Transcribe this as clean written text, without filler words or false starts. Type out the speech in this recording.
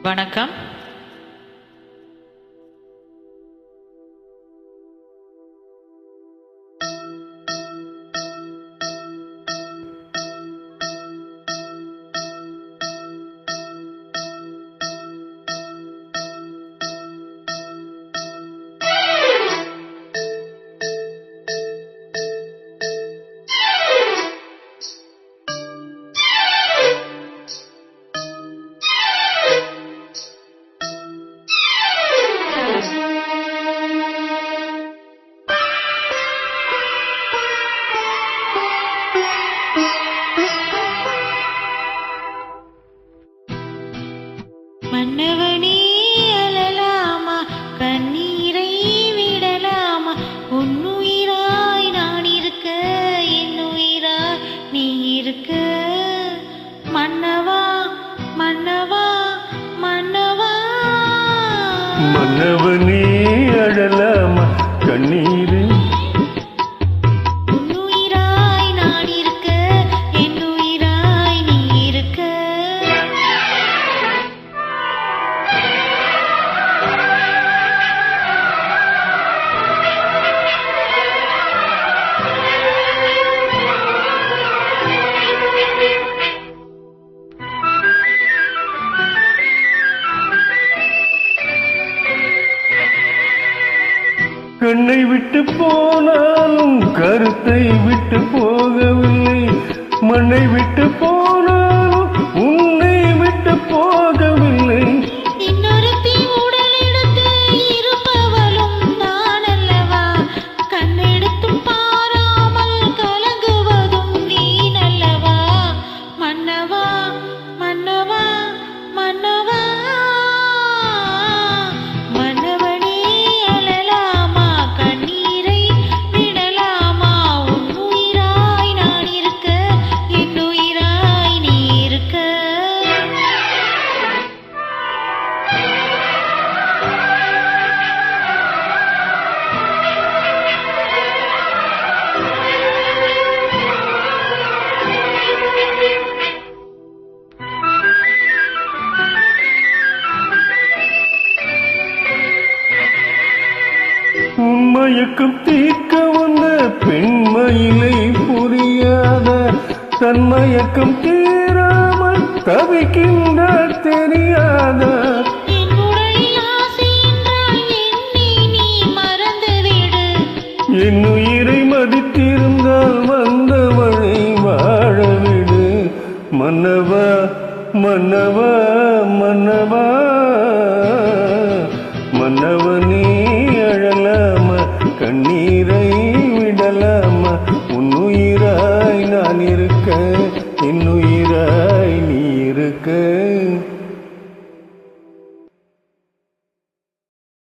வணக்கம். மன்னவனே அழலாமா, கண்ணீரை விடலாமா, உன்னுயிராய் நான் இருக்க, என்னுயிராய் நீ இருக்க. மன்னவா மன்னவா மன்னவா. மன்னவனே அழலாமா, கண்ணீரை உன்னுயிராய் நான் இருக்க, என்னுயிராய் நீ இருக்க. கண்ணை விட்டு போனாலும் கருத்தை விட்டு போகவில்லை, மண்ணை விட்டு போனாலும் உன்னை விட்டு போகவில்லை. இன்னொருத்தி உடலெடுத்து இருப்பவளும் நான் அல்லவா, கண்ணெடுத்தும் பாராமல் கலங்குவதும் நீ நல்லவா. மன்னவா மன்னவா மன்னவா. மன்னவனே அழலாமா, கண்ணீரை விடலாமா, உன்னுயிராய் நான் இருக்க, என்னுயிராய் நீ இருக்க. உன்மயக்கம் தீர்க்க வந்த பெண்மயிலை புரியாத, தன்மயக்கம் தீராமல் தவிக்கின்ற தெரியாத. என் உடலில் ஆசை என்றால் என்னை நீ மறந்துவிடு. என் உயிரை மதித்திருந்தால் வந்தவளை வாழவிடு. மன்னவா மன்னவா மன்னவா. மன்னவனே அழலாமா, கண்ணீரை விடலாமா, உன்னுயிர்